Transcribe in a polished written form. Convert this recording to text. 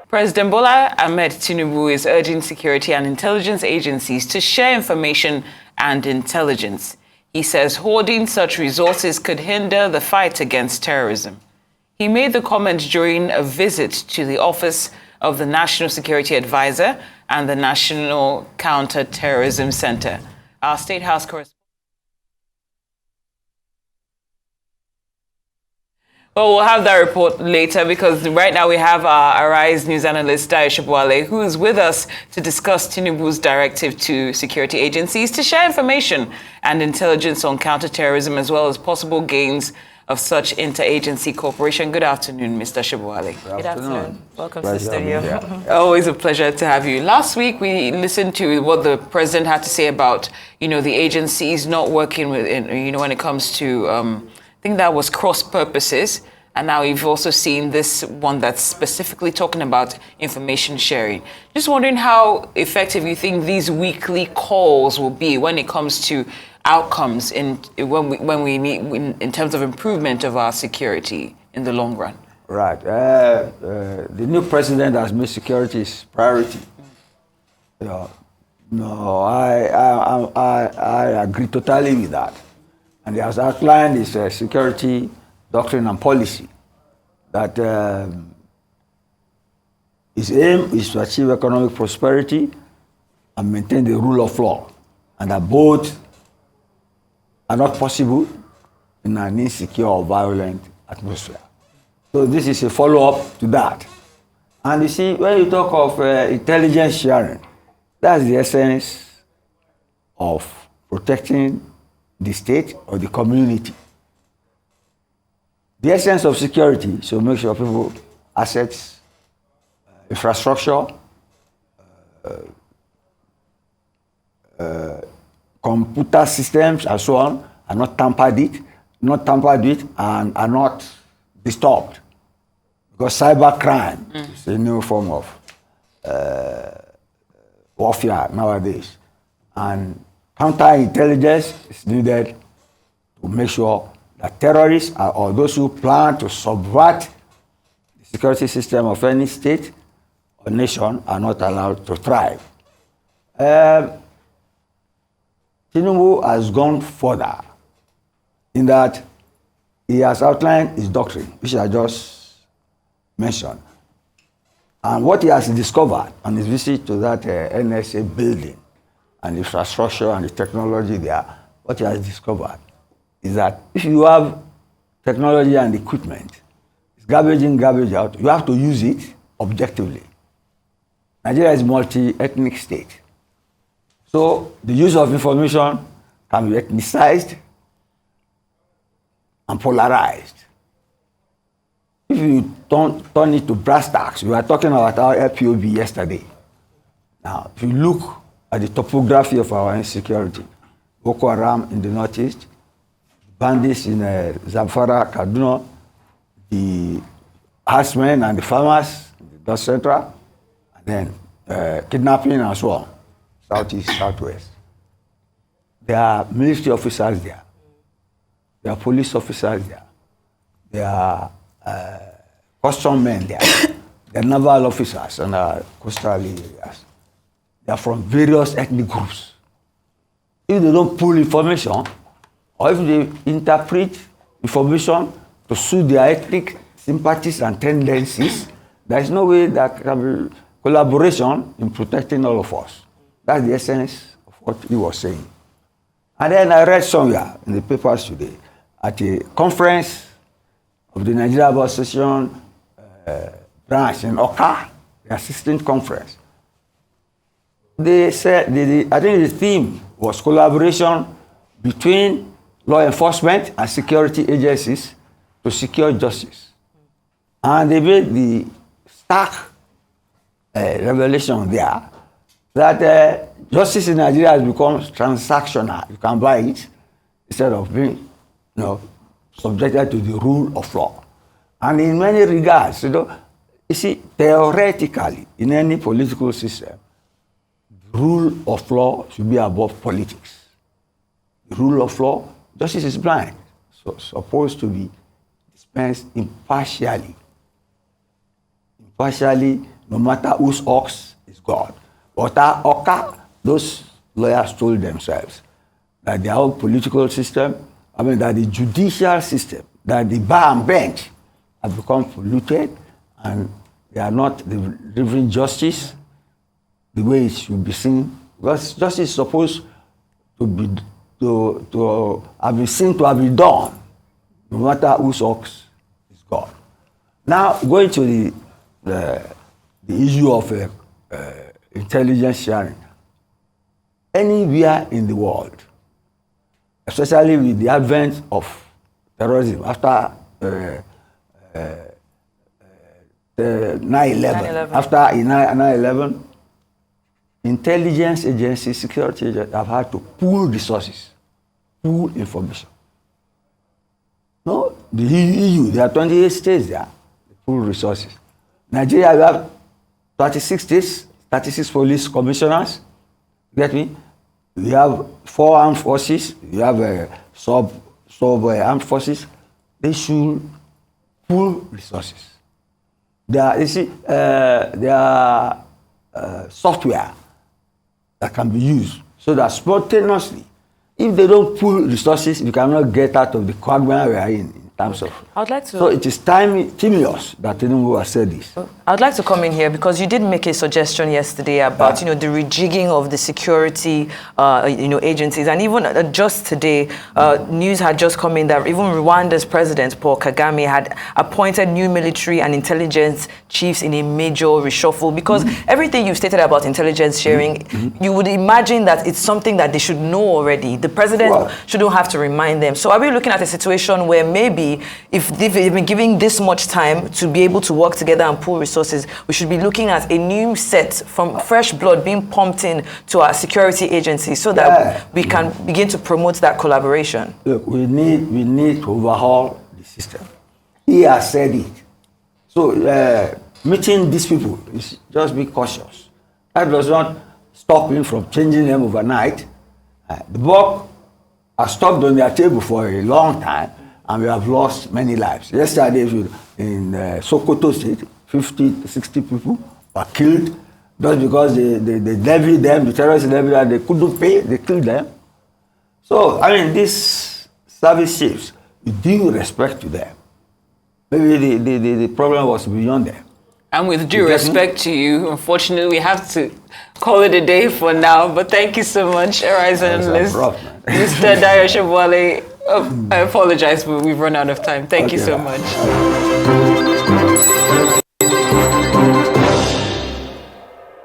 President Bola Ahmed Tinubu is urging security and intelligence agencies to share information and intelligence. He says hoarding such resources could hinder the fight against terrorism. He made the comment during a visit to the office of the National Security Advisor and the National Counter-Terrorism Center. Our State House correspondent. Well, we'll have that report later because right now we have our Arise news analyst, Dayo, who is with us to discuss Tinubu's directive to security agencies to share information and intelligence on counterterrorism as well as possible gains of such interagency cooperation. Good afternoon, Mr. Sobowale. Good afternoon. Welcome to the studio. Always a pleasure to have you. Last week, we listened to what the president had to say about, the agencies not working with, when it comes to, I think that was cross purposes. And now you've also seen this one that's specifically talking about information sharing. Just wondering how effective you think these weekly calls will be when it comes to outcomes when we need in terms of improvement of our security in the long run. Right. The new president has made security his priority. I agree totally with that. And he has outlined his security doctrine and policy that his aim is to achieve economic prosperity and maintain the rule of law, and that both are not possible in an insecure or violent atmosphere. So this is a follow-up to that. And you see, when you talk of intelligence sharing, that's the essence of protecting the state or the community. The essence of security is to make sure people, assets, infrastructure, computer systems, and so on, are not tampered with, and are not disturbed. Because cybercrime is a new form of warfare nowadays. And counterintelligence is needed to make sure that terrorists or those who plan to subvert the security system of any state or nation are not allowed to thrive. Tinubu has gone further in that he has outlined his doctrine, which I just mentioned. And what he has discovered on his visit to that NSA building and the infrastructure and the technology there, what he has discovered is that if you have technology and equipment, it's garbage in, garbage out, you have to use it objectively. Nigeria is a multi-ethnic state. So the use of information can be ethnicized and polarized. If you turn it to brass tacks, we were talking about our LPOB yesterday. Now, if you look at the topography of our insecurity, Boko Haram in the northeast, bandits in Zamfara, Kaduna, the herdsmen and the farmers in the north central, and then kidnapping and so on, southeast, southwest. There are military officers there. There are police officers there. There are custom men there. There are naval officers in our coastal areas. They are from various ethnic groups. If they don't pull information, or if they interpret information to suit their ethnic sympathies and tendencies, there is no way that can be collaboration in protecting all of us. That's the essence of what he was saying. And then I read somewhere in the papers today, at a conference of the Nigeria Bar Association branch in Oka, the assistant conference. They said, I think the theme was collaboration between law enforcement and security agencies to secure justice. And they made the stark revelation there that justice in Nigeria has become transactional. You can buy it instead of being subjected to the rule of law. And in many regards, you see, theoretically, in any political system, the rule of law should be above politics. The rule of law, justice is blind, so supposed to be dispensed impartially no matter whose ox is God. But that Oka, those lawyers told themselves that their whole political system, that the judicial system, that the bar and bench have become polluted and they are not delivering justice the way it should be seen. Because justice is supposed to be to have been seen to have been done, no matter whose ox is God. Now, going to the issue of intelligence sharing. Anywhere in the world, especially with the advent of terrorism after 9/11, after 9/11, intelligence agencies, security agencies have had to pool resources, pool information. No, the EU, there are 28 states there, they pool resources. Nigeria, we have 36 states, 36 police commissioners. Get me? We have 4 armed forces. We have sub armed forces. They should pool resources. There are software that can be used so that spontaneously, if they don't pool resources, you cannot get out of the quagmire we are in terms of. I would like to. So it is timely that Tinubu has said this. I would like to come in here because you did make a suggestion yesterday about the rejigging of the security agencies, and even just today, news had just come in that even Rwanda's president Paul Kagame had appointed new military and intelligence chiefs in a major reshuffle. Because everything you've stated about intelligence sharing, you would imagine that it's something that they should know already. The president shouldn't have to remind them. So are we looking at a situation where maybe if they've been giving this much time to be able to work together and pool resources, we should be looking at a new set from fresh blood being pumped in to our security agencies so that we can begin to promote that collaboration? Look, we need to overhaul the system. He has said it. So meeting these people is just be cautious. That does not stop him from changing them overnight. The buck has stopped on their table for a long time, and we have lost many lives. Yesterday in Sokoto State, 50 to 60 people were killed just because they levied them, the terrorists levied them, they couldn't pay, they killed them. So, these service chiefs, with due respect to them, maybe the problem was beyond them. And with due respect to you, unfortunately, we have to call it a day for now. But thank you so much, Horizon Analyst, Mr. Dayo Sobowale. I apologize, but we've run out of time. Thank you so much.